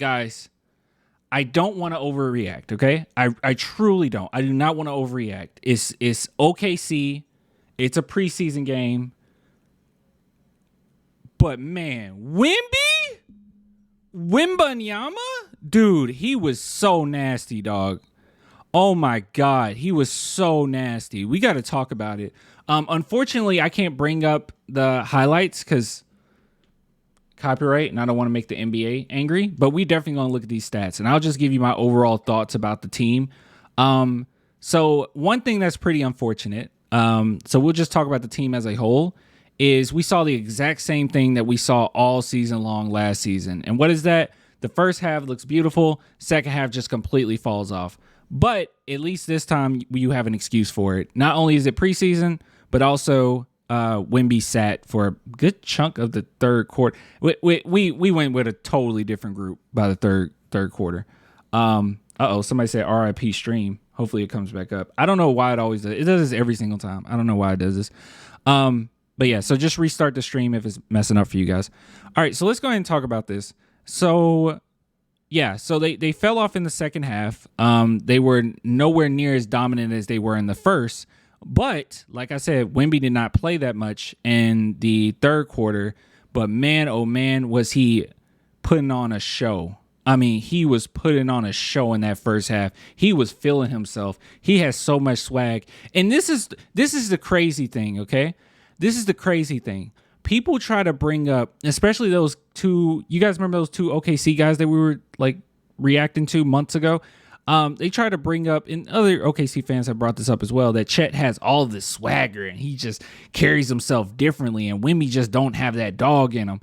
guys, I don't want to overreact, okay? I truly don't. I do not want to overreact. It's OKC. It's a preseason game. But man, Wembanyama? Dude, he was so nasty, dog. Oh my God, he was so nasty. We got to talk about it. Unfortunately, I can't bring up the highlights because copyright, and I don't want to make the NBA angry, but we definitely going to look at these stats, and I'll just give you my overall thoughts about the team. So one thing that's pretty unfortunate, so we'll just talk about the team as a whole, is we saw the exact same thing that we saw all season long last season. And what is that? The first half looks beautiful. Second half just completely falls off. But at least this time you have an excuse for it. Not only is it preseason, but also Wemby sat for a good chunk of the third quarter. We went with a totally different group by the third quarter. Somebody said RIP stream. Hopefully it comes back up. I don't know why it always does. It does this every single time. I don't know why it does this. But yeah, so just restart the stream if it's messing up for you guys. All right, so let's go ahead and talk about this. So yeah, so they fell off in the second half. They were nowhere near as dominant as they were in the first. But like I said, Wemby did not play that much in the third quarter. But man, oh man, was he putting on a show. I mean, he was putting on a show in that first half. He was feeling himself. He has so much swag. And this is the crazy thing, okay? This is the crazy thing. People try to bring up, especially those two, you guys remember those two OKC guys that we were like reacting to months ago? They try to bring up, and other OKC fans have brought this up as well, that Chet has all this swagger and he just carries himself differently, and Wemby just don't have that dog in him.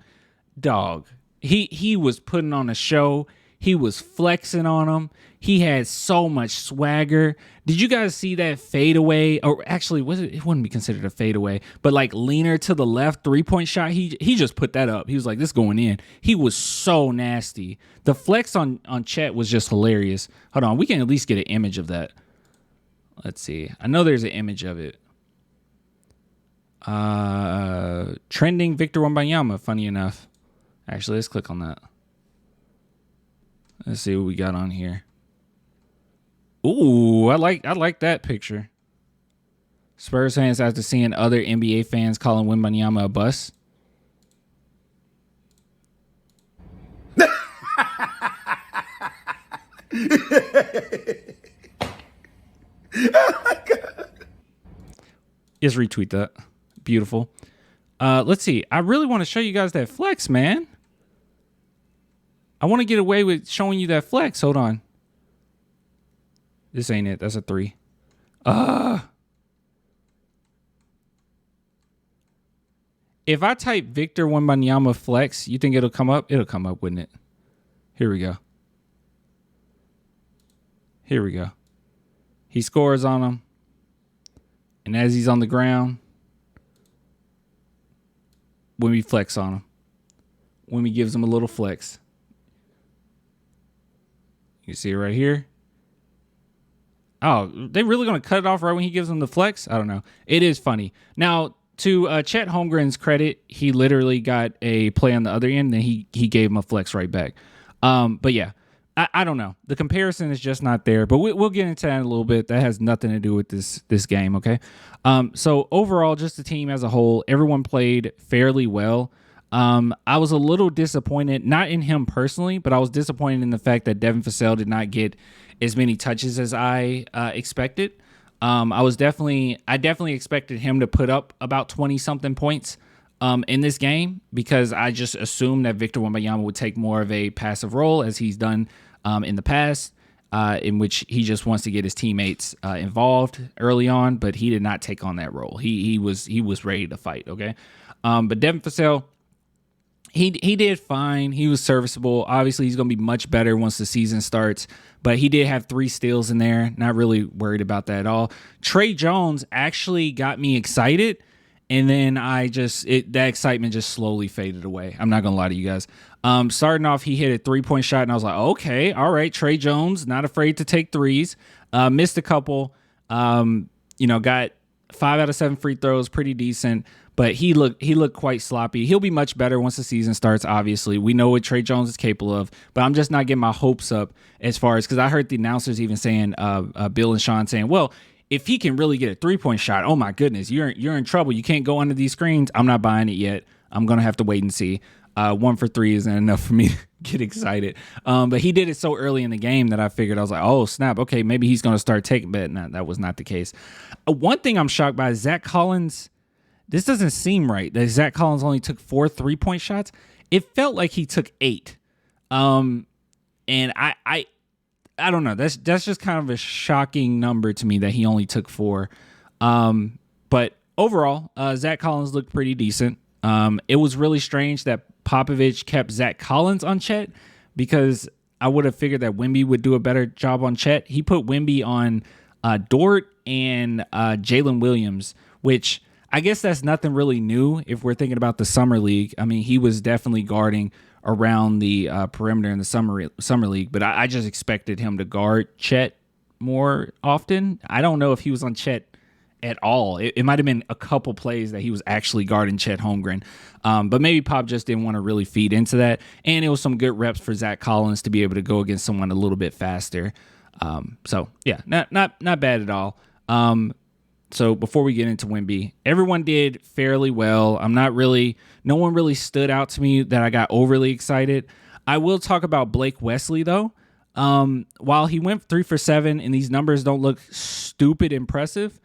Dog. He was putting on a show. He was flexing on him. He had so much swagger. Did you guys see that fadeaway? Or actually, it wouldn't be considered a fadeaway, but like leaner to the left 3-point shot. He just put that up. He was like, this going in. He was so nasty. The flex on Chet was just hilarious. Hold on. We can at least get an image of that. Let's see. I know there's an image of it. Trending Victor Wembanyama, funny enough. Actually, let's click on that. Let's see what we got on here. Ooh, I like that picture. Spurs fans after seeing other NBA fans calling Wembanyama a bust. Oh my God. Just retweet that. Beautiful. Let's see. I really want to show you guys that flex, man. I want to get away with showing you that flex. Hold on. This ain't it. That's a 3. If I type Victor Wembanyama flex, you think it'll come up? It'll come up, wouldn't it? Here we go. Here we go. He scores on him. And as he's on the ground, Wemby flex on him. Wemby gives him a little flex. You see it right here. Oh, they really going to cut it off right when he gives him the flex? I don't know. It is funny. Now, to Chet Holmgren's credit, he literally got a play on the other end, and he gave him a flex right back. But yeah, I don't know. The comparison is just not there, but we'll get into that in a little bit. That has nothing to do with this game, okay? So overall, just the team as a whole, everyone played fairly well. I was a little disappointed, not in him personally, but I was disappointed in the fact that Devin Vassell did not get as many touches as I expected. I definitely expected him to put up about 20-something points in this game, because I just assumed that Victor Wembanyama would take more of a passive role, as he's done in the past, in which he just wants to get his teammates involved early on, but he did not take on that role. He was ready to fight, okay? But Devin Vassell, he did fine. He was serviceable. Obviously, he's going to be much better once the season starts. But he did have 3 steals in there. Not really worried about that at all. Trey Jones actually got me excited. And then that excitement just slowly faded away. I'm not going to lie to you guys. Starting off, he hit a 3-point shot. And I was like, okay, all right. Trey Jones, not afraid to take threes. Missed a couple. Got 5 out of 7 free throws, pretty decent. But he looked quite sloppy. He'll be much better once the season starts, obviously. We know what Trey Jones is capable of, but I'm just not getting my hopes up as far as, because I heard the announcers even saying, Bill and Sean saying, well, if he can really get a 3-point shot, oh my goodness, you're in trouble. You can't go under these screens. I'm not buying it yet. I'm going to have to wait and see. 1 for 3 isn't enough for me to get excited. But he did it so early in the game that I figured, I was like, oh, snap. Okay, maybe he's going to start taking, but no, that was not the case. One thing I'm shocked by is Zach Collins. This doesn't seem right that Zach Collins only took 4 3-point shots. It felt like he took 8. And I don't know. That's just kind of a shocking number to me that he only took 4. But overall, Zach Collins looked pretty decent. It was really strange that Popovich kept Zach Collins on Chet, because I would have figured that Wemby would do a better job on Chet. He put Wemby on Dort and Jalen Williams, which I guess that's nothing really new if we're thinking about the summer league. I mean, he was definitely guarding around the perimeter in the summer league, but I just expected him to guard Chet more often. I don't know if he was on Chet at all. It might have been a couple plays that he was actually guarding Chet Holmgren, but maybe Pop just didn't want to really feed into that. And it was some good reps for Zach Collins to be able to go against someone a little bit faster. So yeah, not bad at all. So before we get into Wemby, everyone did fairly well. No one really stood out to me that I got overly excited. I will talk about Blake Wesley though. While he went 3 for 7 and these numbers don't look stupid impressive,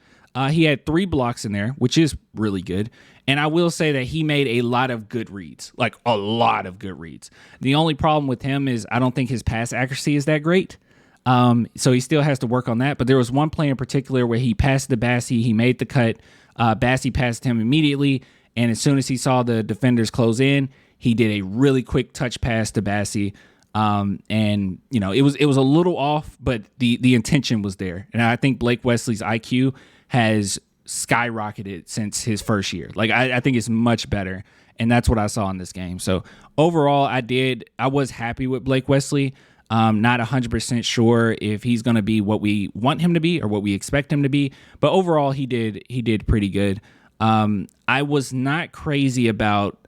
he had 3 blocks in there, which is really good. And I will say that he made a lot of good reads, like a lot of good reads. The only problem with him is I don't think his pass accuracy is that great. So he still has to work on that. But there was one play in particular where he passed to Bassey. He made the cut. Bassey passed him immediately. And as soon as he saw the defenders close in, he did a really quick touch pass to Bassey. And you know, it was a little off, but the intention was there. And I think Blake Wesley's IQ has skyrocketed since his first year. Like I think it's much better. And that's what I saw in this game. So overall, I was happy with Blake Wesley. Not 100% sure if he's going to be what we want him to be or what we expect him to be, but overall he did pretty good. I was not crazy about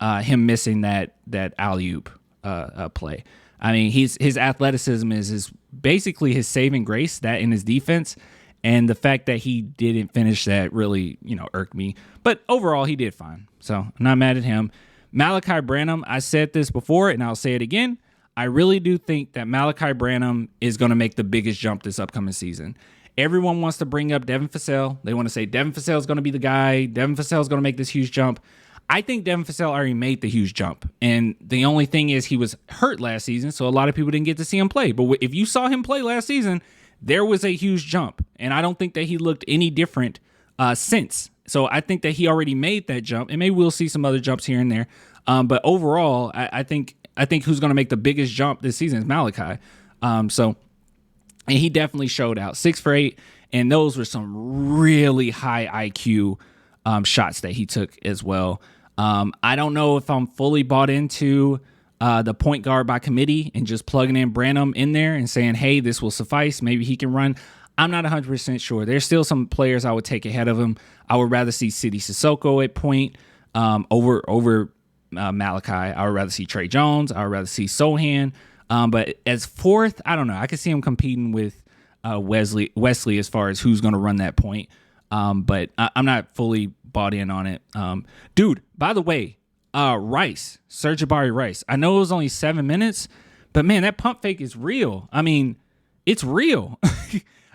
him missing that alley-oop play. I mean, his athleticism is basically his saving grace, that in his defense, and the fact that he didn't finish that really, irked me. But overall, he did fine, so I'm not mad at him. Malachi Branham, I said this before, and I'll say it again. I really do think that Malachi Branham is going to make the biggest jump this upcoming season. Everyone wants to bring up Devin Vassell. They want to say Devin Vassell is going to be the guy. Devin Vassell is going to make this huge jump. I think Devin Vassell already made the huge jump. And the only thing is he was hurt last season, so a lot of people didn't get to see him play. But if you saw him play last season, there was a huge jump. And I don't think that he looked any different since. So I think that he already made that jump. And maybe we'll see some other jumps here and there. But overall, I think who's going to make the biggest jump this season is Malachi. And he definitely showed out 6 for 8. And those were some really high IQ shots that he took as well. I don't know if I'm fully bought into the point guard by committee and just plugging in Branham in there and saying, hey, this will suffice. Maybe he can run. I'm not 100% sure. There's still some players I would take ahead of him. I would rather see Sidi Sissoko at point over Malachi. I would rather see Trey Jones. I would rather see Sohan. But as fourth, I don't know. I could see him competing with Wesley as far as who's going to run that point. But I'm not fully bought in on it. Dude, by the way, Rice, Serge-Ibaka Rice. I know it was only 7 minutes, but man, that pump fake is real. I mean, it's real.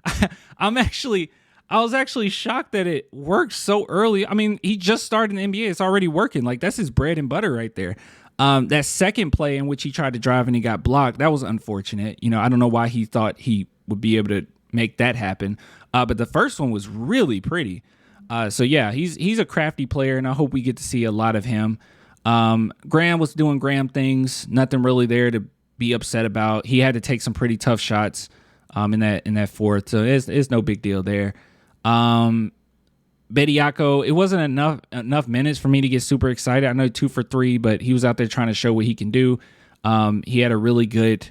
I was actually shocked that it worked so early. I mean, he just started in the NBA. It's already working. Like, that's his bread and butter right there. That second play in which he tried to drive and he got blocked, that was unfortunate. I don't know why he thought he would be able to make that happen. But the first one was really pretty. So yeah, he's a crafty player, and I hope we get to see a lot of him. Graham was doing Graham things. Nothing really there to be upset about. He had to take some pretty tough shots in that fourth, so it's no big deal there. Bediako, it wasn't enough minutes for me to get super excited. I know 2 for 3, but he was out there trying to show what he can do. He had a really good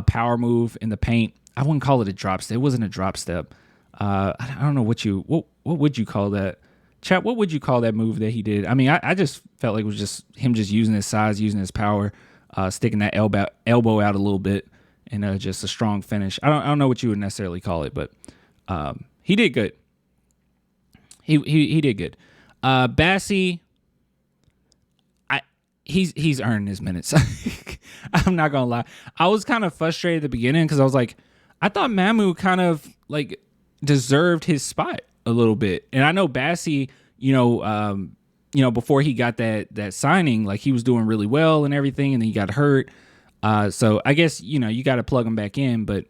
power move in the paint. I wouldn't call it a drop step. It wasn't a drop step. I don't know what would you call that? Chat, what would you call that move that he did? I mean, I just felt like it was just him just using his size, using his power, sticking that elbow out a little bit, and just a strong finish. I don't know what you would necessarily call it, but he did good. He did good. Bassey, he's earned his minutes. I'm not gonna lie. I was kind of frustrated at the beginning because I was like, I thought Mamu kind of like deserved his spot a little bit. And I know Bassey, before he got that signing, like he was doing really well and everything, and then he got hurt. So I guess, you got to plug him back in, but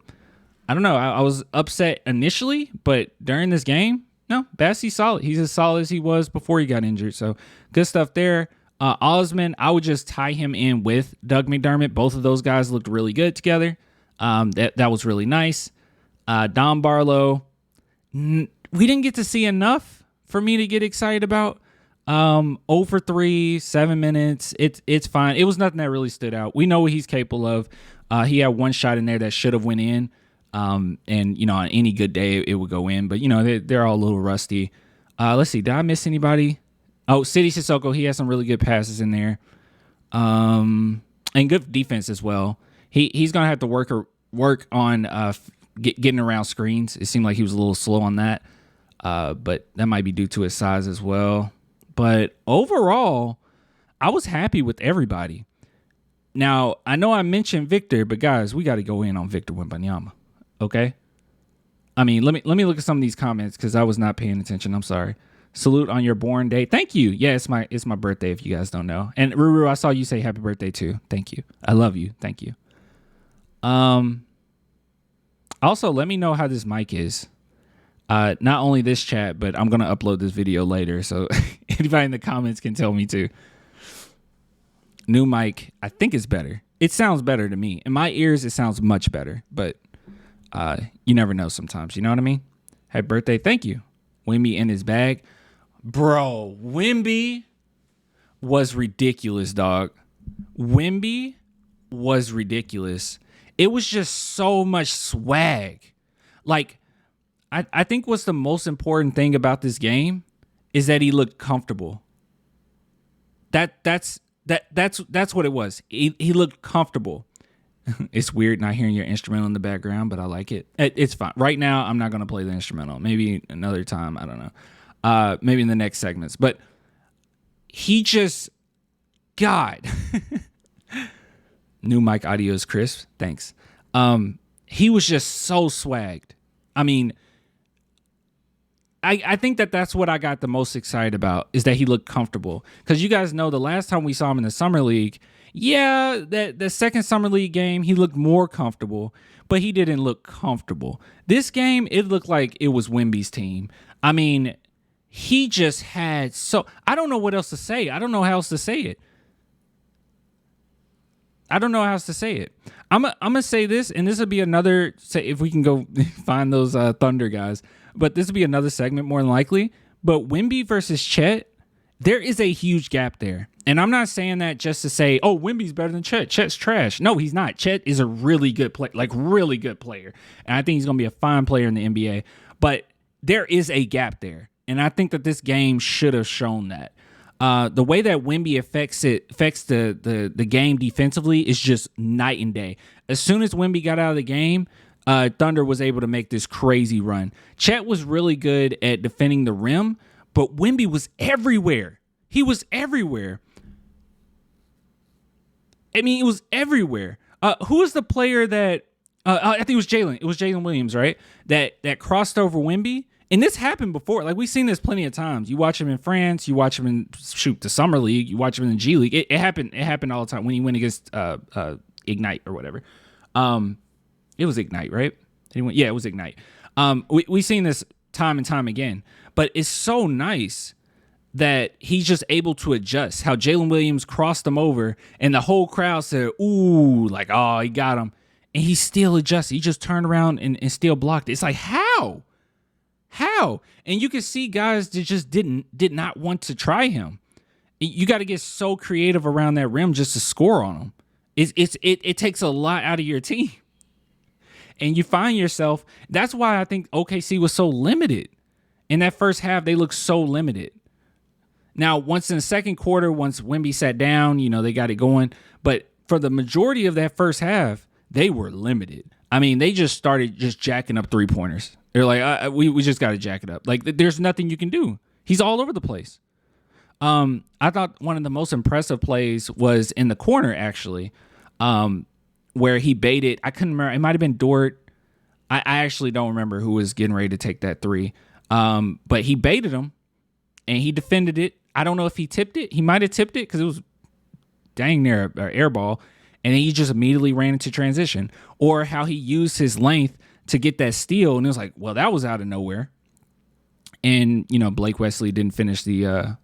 I don't know. I was upset initially, but during this game, no, Bassey's solid. He's as solid as he was before he got injured. So good stuff there. Osman, I would just tie him in with Doug McDermott. Both of those guys looked really good together. That was really nice. Don Barlow, we didn't get to see enough for me to get excited about. 0 for 3, 7 minutes. It's fine. It was nothing that really stood out. We know what he's capable of. He had one shot in there that should have went in. And on any good day it would go in, but they're all a little rusty. Let's see, did I miss anybody? Oh, City Sissoko, he has some really good passes in there. And good defense as well. He's gonna have to work on getting around screens. It seemed like he was a little slow on that. But that might be due to his size as well. But overall, I was happy with everybody. Now, I know I mentioned Victor, but guys, we got to go in on Victor Wembanyama. Okay? I mean, let me look at some of these comments because I was not paying attention. I'm sorry. Salute on your born day. Thank you. Yeah, it's my birthday if you guys don't know. And Ruru, I saw you say happy birthday too. Thank you. I love you. Thank you. Also, let me know how this mic is. Not only this chat, but I'm going to upload this video later. So anybody in the comments can tell me too. New mic, I think it's better. It sounds better to me. In my ears, it sounds much better. But you never know sometimes. You know what I mean? Happy birthday. Thank you. Wemby in his bag. Bro, Wemby was ridiculous, dog. Wemby was ridiculous. It was just so much swag. Like, I think what's the most important thing about this game is that he looked comfortable. That's what it was. He looked comfortable. It's weird not hearing your instrumental in the background, but I like it. It's fine. Right now, I'm not going to play the instrumental. Maybe another time. I don't know. Maybe in the next segments. But he just, God. New mic audio is crisp. Thanks. He was just so swagged. I mean, I think that's what I got the most excited about is that he looked comfortable. Because you guys know the last time we saw him in the Summer League, yeah, the second Summer League game, he looked more comfortable, but he didn't look comfortable. This game, it looked like it was Wemby's team. I mean, he just had I don't know what else to say. I don't know how else to say it. I'm going to say this, and this will be another, if we can go find those Thunder guys, but this will be another segment more than likely. But Wemby versus Chet, there is a huge gap there. And I'm not saying that just to say, oh, Wemby's better than Chet. Chet's trash. No, he's not. Chet is a really good player, like really good player. And I think he's going to be a fine player in the NBA. But there is a gap there. And I think that this game should have shown that. The way that Wemby affects the game defensively is just night and day. As soon as Wemby got out of the game, Thunder was able to make this crazy run. Chet was really good at defending the rim, but Wemby was everywhere. He was everywhere. I mean, it was everywhere. Who was the player that I think it was Jalen. It was Jalen Williams, right? That crossed over Wemby. And this happened before. Like, we've seen this plenty of times. You watch him in France. You watch him in, the Summer League. You watch him in the G League. It happened. It happened all the time when he went against Ignite or whatever. It was Ignite, right? Yeah, it was Ignite. We've seen this time and time again. But it's so nice that he's just able to adjust. How Jalen Williams crossed him over, and the whole crowd said, ooh, like, oh, he got him. And he still adjusted. He just turned around and still blocked it. It's like, how? And you can see guys that just did not want to try him. You got to get so creative around that rim just to score on him. It takes a lot out of your team. And you find yourself, that's why I think OKC was so limited. In that first half, they looked so limited. Now, once in the second quarter, once Wemby sat down, they got it going. But for the majority of that first half, they were limited. I mean, they just started just jacking up 3-pointers. They're like, we just got to jack it up. Like, there's nothing you can do. He's all over the place. I thought one of the most impressive plays was in the corner, actually, where he baited. I couldn't remember. It might have been Dort. I actually don't remember who was getting ready to take that three. But he baited him, and he defended it. I don't know if he tipped it. He might have tipped it because it was dang near an air ball, and he just immediately ran into transition. Or how he used his length to get that steal, and it was like, well, that was out of nowhere. And Blake Wesley didn't finish the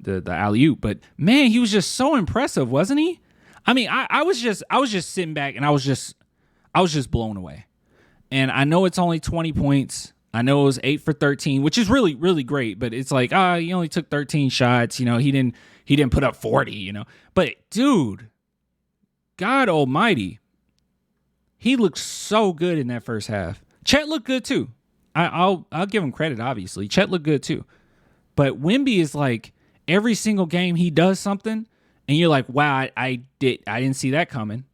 alley-oop, but man, he was just so impressive, wasn't he? I mean, I was just sitting back, and I was just blown away. And I know it's only 20 points. I know it was 8 for 13, which is really, really great. But it's like, he only took 13 shots. He didn't put up 40. But dude, God Almighty, he looked so good in that first half. Chet looked good too. I'll give him credit. Obviously, Chet looked good too. But Wemby is like every single game he does something, and you're like, wow, I didn't see that coming.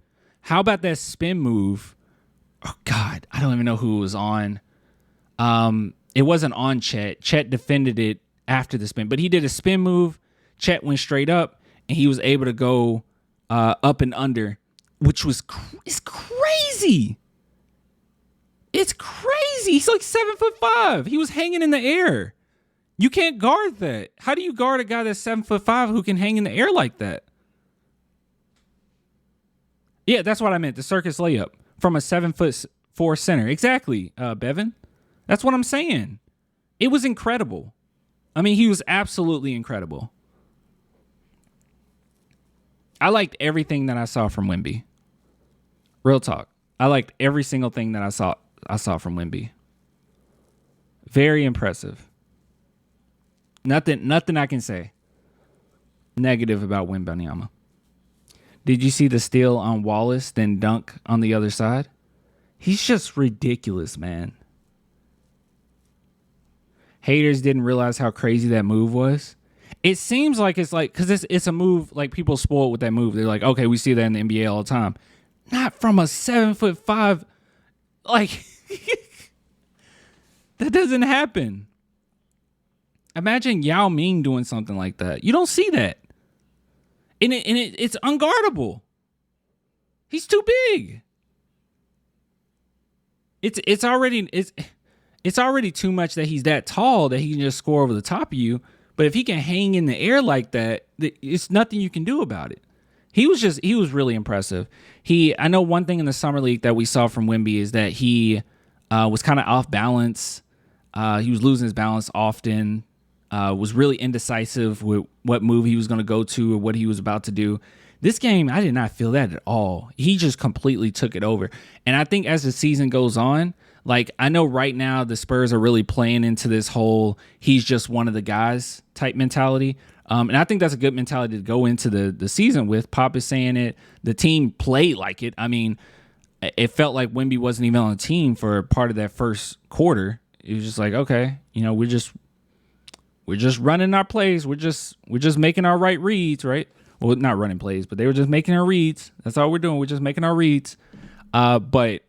How about that spin move? Oh God, I don't even know who it was on. It wasn't on Chet. Chet defended it after the spin, but he did a spin move. Chet went straight up, and he was able to go up and under, which was it's crazy. It's crazy. He's like 7'5". He was hanging in the air. You can't guard that. How do you guard a guy that's 7'5" who can hang in the air like that? Yeah, that's what I meant. The circus layup from a 7'4" center. Exactly, Bevan. That's what I'm saying. It was incredible. I mean, he was absolutely incredible. I liked everything that I saw from Wemby. Real talk. I liked every single thing that I saw from Wemby. Very impressive. Nothing I can say negative about Wembanyama. Did you see the steal on Wallace, then dunk on the other side? He's just ridiculous, man. Haters didn't realize how crazy that move was. It seems like it's like, because it's a move, like people spoil with that move. They're like, okay, we see that in the NBA all the time. Not from a 7'5", like, that doesn't happen. Imagine Yao Ming doing something like that. You don't see that. And it's unguardable. He's too big. It's already too much that he's that tall that he can just score over the top of you. But if he can hang in the air like that, it's nothing you can do about it. He was really impressive. I know one thing in the summer league that we saw from Wemby is that he was kind of off balance. He was losing his balance often. Was really indecisive with what move he was going to go to or what he was about to do. This game, I did not feel that at all. He just completely took it over. And I think as the season goes on, like, I know right now the Spurs are really playing into this whole he's just one of the guys type mentality. And I think that's a good mentality to go into the season with. Pop is saying it. The team played like it. I mean, it felt like Wemby wasn't even on the team for part of that first quarter. It was just like, okay, we're just running our plays. We're just making our right reads, right? Well, not running plays, but they were just making our reads. That's all we're doing. We're just making our reads. But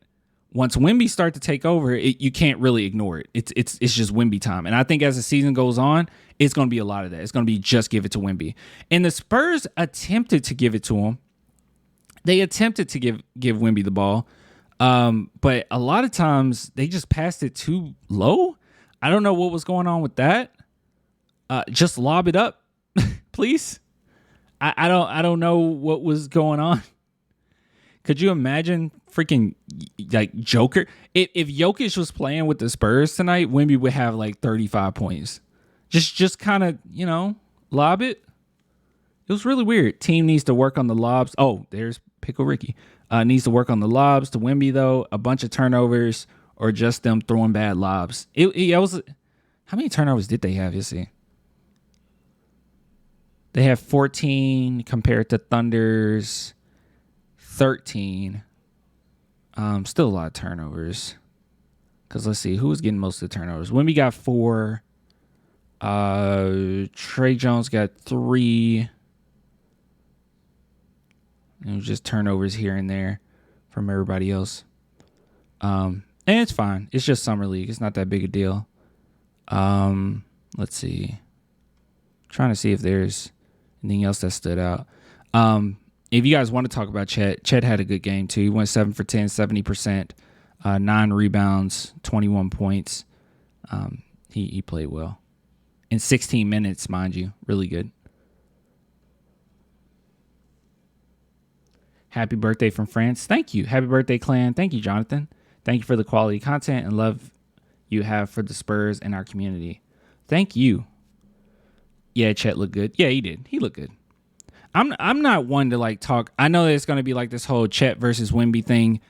once Wemby start to take over, you can't really ignore it. It's just Wemby time. And I think as the season goes on, it's going to be a lot of that. It's going to be just give it to Wemby. And the Spurs attempted to give it to him. They attempted to give Wemby the ball. But a lot of times they just passed it too low. I don't know what was going on with that. Just lob it up, please. I don't know what was going on. Could you imagine freaking like Joker? If Jokic was playing with the Spurs tonight, Wemby would have like 35 points. Just kind of, lob it. It was really weird. Team needs to work on the lobs. Oh, there's Pickle Ricky. Needs to work on the lobs to Wemby, though. A bunch of turnovers or just them throwing bad lobs. It was. How many turnovers did they have? You see. They have 14 compared to Thunder's 13. Still a lot of turnovers. Because let's see, who was getting most of the turnovers? Wemby got 4. Trey Jones got 3. And just turnovers here and there from everybody else. And it's fine. It's just summer league. It's not that big a deal. Let's see. Trying to see if there's anything else that stood out. If you guys want to talk about Chet had a good game too. He went 7 for 10, 70%, 9 rebounds, 21 points. He played well. In 16 minutes, mind you. Really good. Happy birthday from France. Thank you. Happy birthday, clan. Thank you, Jonathan. Thank you for the quality content and love you have for the Spurs and our community. Thank you. Yeah, Chet looked good. Yeah, he did. He looked good. I'm not one to like talk. I know that it's going to be like this whole Chet versus Wemby thing.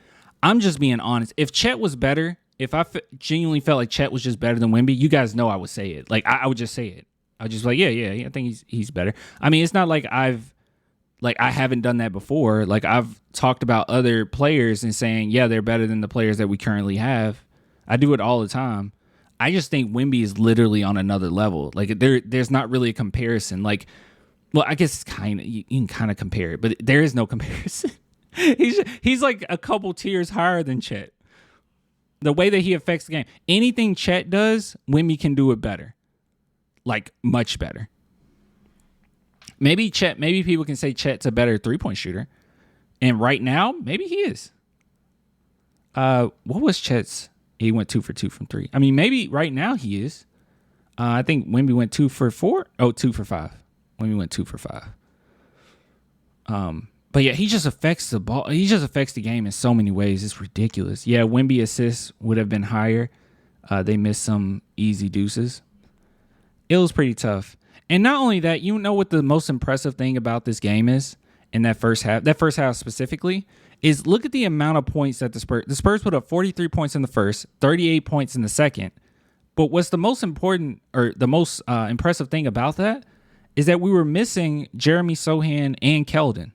I'm just being honest. If Chet was better, if I genuinely felt like Chet was just better than Wemby, you guys know I would say it. Like I would just say it. I would just be like, yeah, I think he's better. I mean, it's not like I haven't done that before. Like I've talked about other players and saying, yeah, they're better than the players that we currently have. I do it all the time. I just think Wemby is literally on another level. Like there's not really a comparison. Like, well, I guess you can kind of compare it, but there is no comparison. He's like a couple tiers higher than Chet. The way that he affects the game. Anything Chet does, Wemby can do it better. Like much better. Maybe people can say Chet's a better 3-point shooter. And right now, maybe he is. What was Chet's? He went 2 for 2 from 3. I mean, maybe right now he is. I think Wemby went 2 for 4. Oh, 2 for 5. Wemby went 2 for 5. But yeah, he just affects the ball. He just affects the game in so many ways. It's ridiculous. Yeah, Wemby assists would have been higher. They missed some easy deuces. It was pretty tough. And not only that, you know what the most impressive thing about this game is in that first half specifically, is look at the amount of points that the Spurs put up 43 points in the first, 38 points in the second. But what's the most important or the most impressive thing about that is that we were missing Jeremy Sohan and Keldon.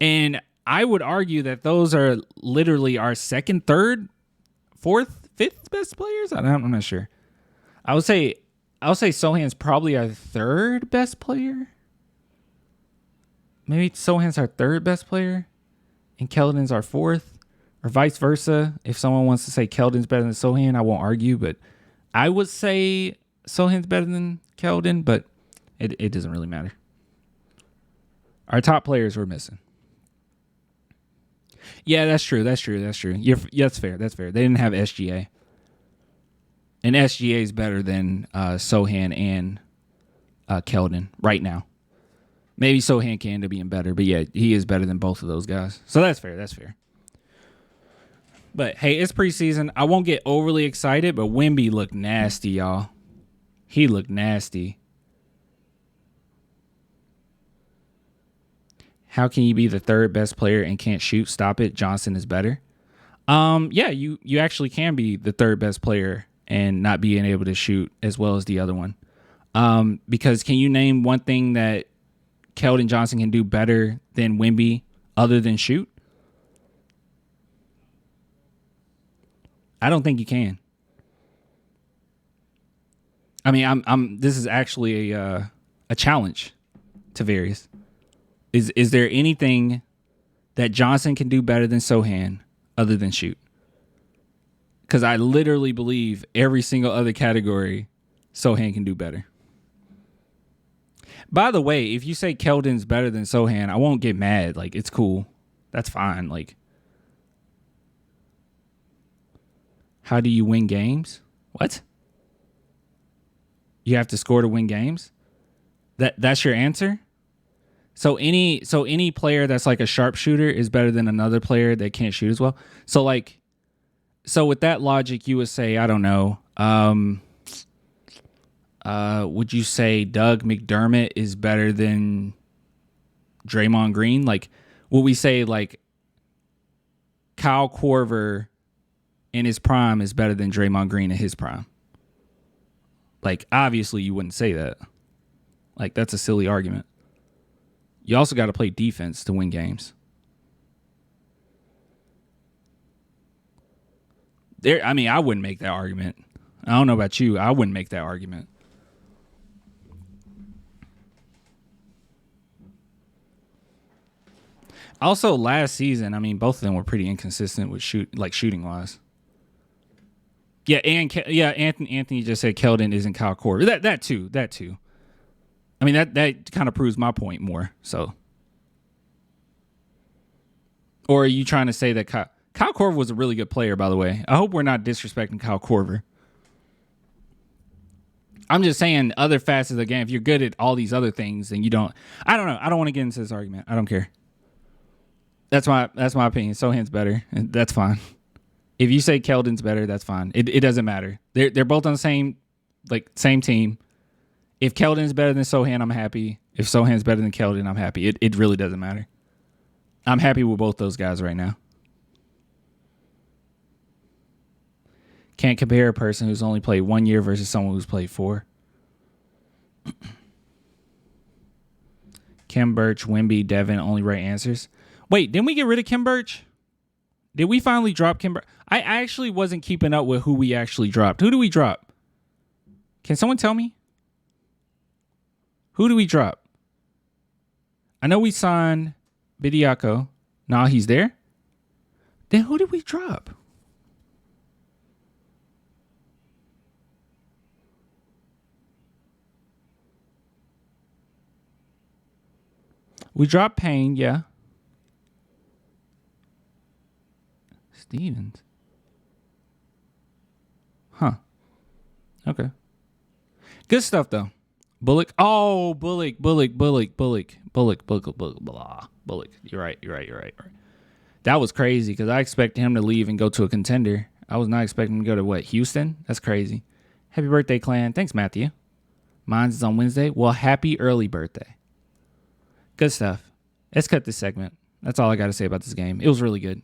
And I would argue that those are literally our second, third, fourth, fifth best players. I'm not sure. I'll say Sohan's probably our third best player. Maybe Sohan's our third best player and Keldon's our fourth, or vice versa. If someone wants to say Keldon's better than Sohan, I won't argue, but I would say Sohan's better than Keldon, but it doesn't really matter. Our top players were missing. Yeah, that's true. That's fair. That's fair. They didn't have SGA. And SGA is better than Sohan and Keldon right now. Maybe Sohan can end up being better, but yeah, he is better than both of those guys. So that's fair. But hey, it's preseason. I won't get overly excited, but Wemby looked nasty, y'all. He looked nasty. How can you be the third best player and can't shoot? Stop it. Johnson is better. Yeah, you actually can be the third best player and not being able to shoot as well as the other one. Because can you name one thing that Keldon Johnson can do better than Wemby other than shoot? I don't think you can. I mean, this is actually a challenge to Various. Is there anything that Johnson can do better than Sohan other than shoot? Because I literally believe every single other category Sohan can do better. By the way, if you say Keldon's better than Sohan, I won't get mad. Like, it's cool. That's fine. Like, how do you win games? What? You have to score to win games? That's your answer? So any player that's like a sharpshooter is better than another player that can't shoot as well. So with that logic, you would say, I don't know. Would you say Doug McDermott is better than Draymond Green? Like, would we say like Kyle Korver in his prime is better than Draymond Green in his prime? Like, obviously you wouldn't say that. Like, that's a silly argument. You also got to play defense to win games. I mean, I wouldn't make that argument. I don't know about you. I wouldn't make that argument. Also, last season, I mean, both of them were pretty inconsistent with shooting wise. Yeah, and Anthony just said Keldon isn't Kyle Korver. That too. I mean, that kind of proves my point more. So, or are you trying to say that Kyle Korver was a really good player? By the way, I hope we're not disrespecting Kyle Korver. I'm just saying other facets of the game. If you're good at all these other things, then you don't. I don't know. I don't want to get into this argument. I don't care. That's my opinion. Sohan's better. That's fine. If you say Keldon's better, that's fine. It doesn't matter. They're both on the same team. If Keldon's better than Sohan, I'm happy. If Sohan's better than Keldon, I'm happy. It really doesn't matter. I'm happy with both those guys right now. Can't compare a person who's only played 1 year versus someone who's played 4. Kim Birch, Wemby, Devin, only right answers. Wait, didn't we get rid of Kim Birch? Did we finally drop Kim Birch? I actually wasn't keeping up with who we actually dropped. Who do we drop? Can someone tell me? Who do we drop? I know we signed Bidiako. Nah, he's there. Then who did we drop? We dropped Payne, yeah. Stevens. Huh. Okay. Good stuff, though. Bullock. Oh, Bullock. You're right. That was crazy because I expected him to leave and go to a contender. I was not expecting him to go to, what, Houston? That's crazy. Happy birthday, clan. Thanks, Matthew. Mine's is on Wednesday. Well, happy early birthday. Good stuff. Let's cut this segment. That's all I got to say about this game. It was really good.